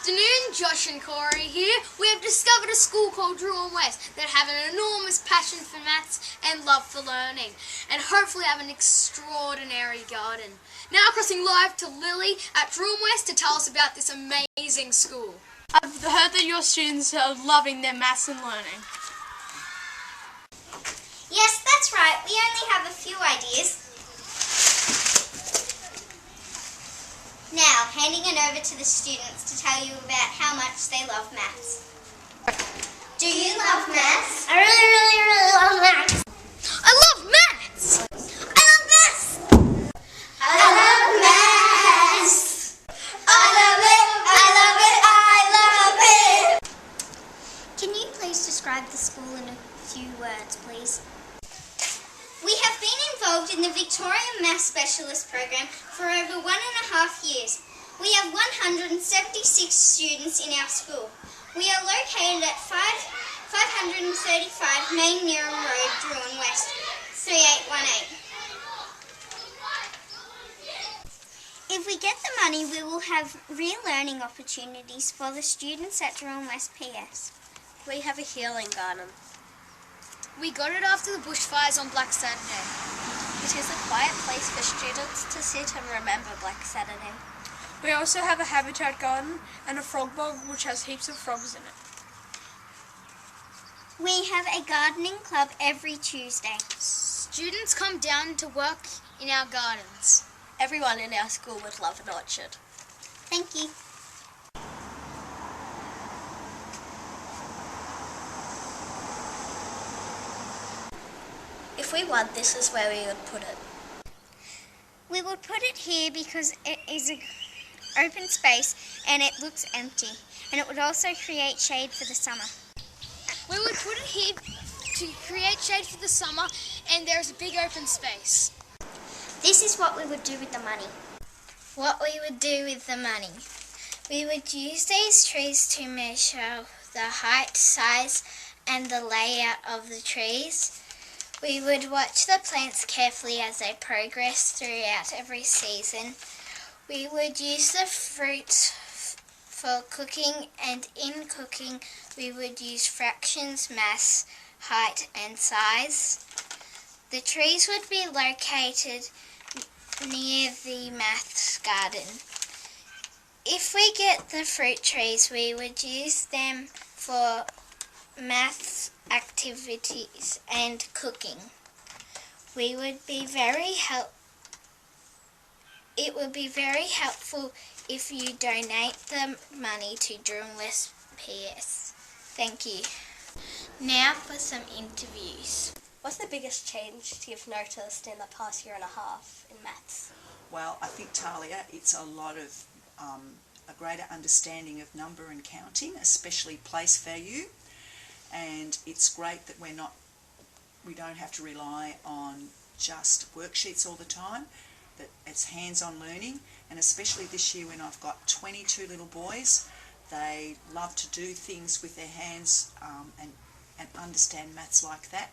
afternoon, Josh and Corey here. We have discovered a school called Drouin that have an enormous passion for maths and love for learning, and hopefully have an extraordinary garden. Now crossing live to Lily at Drouin to tell us about this amazing school. I've heard that your students are loving their maths and learning. Yes, that's right. We only have a few ideas. Now, handing it over to the students to tell you about how much they love maths. Do you love maths? I really love maths. I love maths! I love maths! I love maths! I love it! I love it! I love it! Can you please describe the school in a few words, please? We have been involved in the Victorian Maths Specialist Program for over 1.5 years. We have 176 students in our school. We are located at 535 Main Nearum Road, Drouin West, 3818. If we get the money, we will have real learning opportunities for the students at Drouin West PS. We have a healing garden. We got it after the bushfires on Black Saturday. It is a quiet place for students to sit and remember Black Saturday. We also have a habitat garden and a frog bog which has heaps of frogs in it. We have a gardening club every Tuesday. Students come down to work in our gardens. Everyone in our school would love an orchard. Thank you. If we won, this is where we would put it. We would put it here because it is an open space and it looks empty, and it would also create shade for the summer. We would put it here to create shade for the summer, and there's a big open space. This is what we would do with the money. What we would do with the money. We would use these trees to measure the height, size, and the layout of the trees. We would watch the plants carefully as they progress throughout every season. We would use the fruits for cooking, and in cooking we would use fractions, mass, height and size. The trees would be located near the maths garden. If we get the fruit trees, we would use them for maths activities and cooking. It would be very helpful if you donate the money to Drouin West PS. Thank you. Now for some interviews. What's the biggest change you've noticed in the past 1.5 years in maths? Well, I think, Talia, it's a lot of a greater understanding of number and counting, especially place value. And it's great that we don't have to rely on just worksheets all the time, that it's hands-on learning. And especially this year when I've got 22 little boys, they love to do things with their hands and understand maths like that.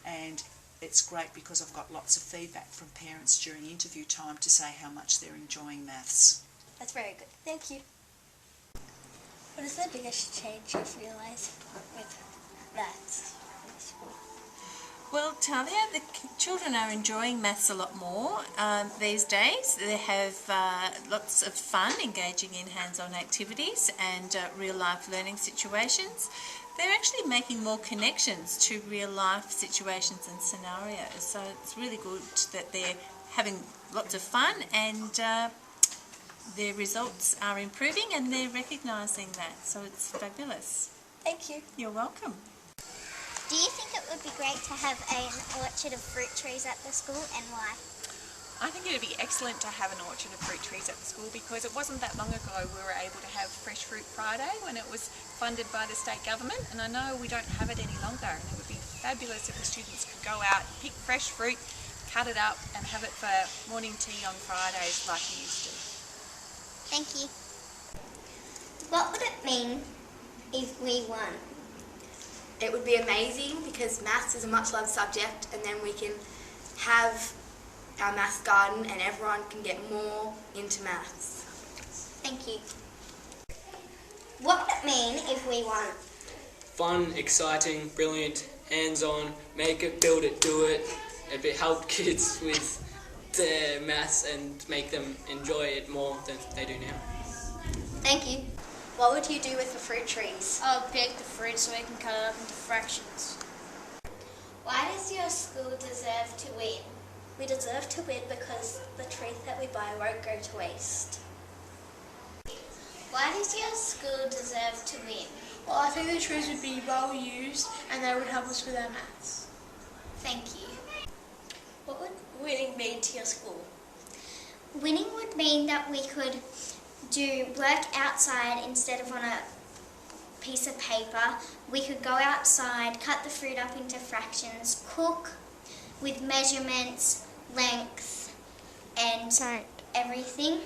And it's great because I've got lots of feedback from parents during interview time to say how much they're enjoying maths. That's very good. Thank you. What is the biggest change you've realised with maths in school? Well, Talia, the children are enjoying maths a lot more these days. They have lots of fun engaging in hands-on activities and real-life learning situations. They're actually making more connections to real-life situations and scenarios. So it's really good that they're having lots of fun, and their results are improving and they're recognising that. So it's fabulous. Thank you. You're welcome. Do you think it would be great to have an orchard of fruit trees at the school, and why? I think it would be excellent to have an orchard of fruit trees at the school, because it wasn't that long ago we were able to have Fresh Fruit Friday when it was funded by the state government, and I know we don't have it any longer, and it would be fabulous if the students could go out, pick fresh fruit, cut it up and have it for morning tea on Fridays like we used to. Thank you. What would it mean if we won? It would be amazing because maths is a much loved subject, and then we can have our maths garden and everyone can get more into maths. Thank you. What would it mean if we won? Fun, exciting, brilliant, hands-on, make it, build it, do it. It help kids with their maths and make them enjoy it more than they do now. Thank you. What would you do with the fruit trees? I'll pick the fruit so we can cut it up into fractions. Why does your school deserve to win? We deserve to win because the trees that we buy won't go to waste. Why does your school deserve to win? Well, I think the trees would be well used and they would help us with our maths. Thank you. What would winning mean to your school? Winning would mean that we could do work outside instead of on a piece of paper. We could go outside, cut the fruit up into fractions, cook with measurements, length, and everything.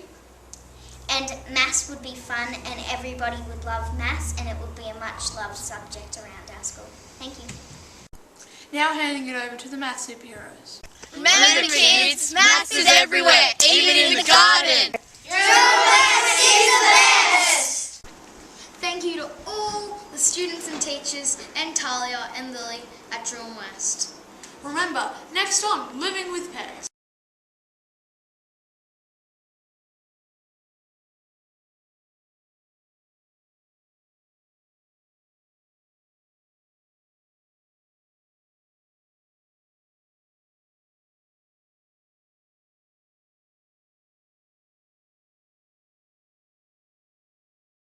And maths would be fun and everybody would love maths and it would be a much loved subject around our school. Thank you. Now handing it over to the math superheroes. Remember kids, maths is everywhere, even in the garden. Thank you to all the students and teachers and Talia and Lily at Drouin West. Remember, next on Living with Pets.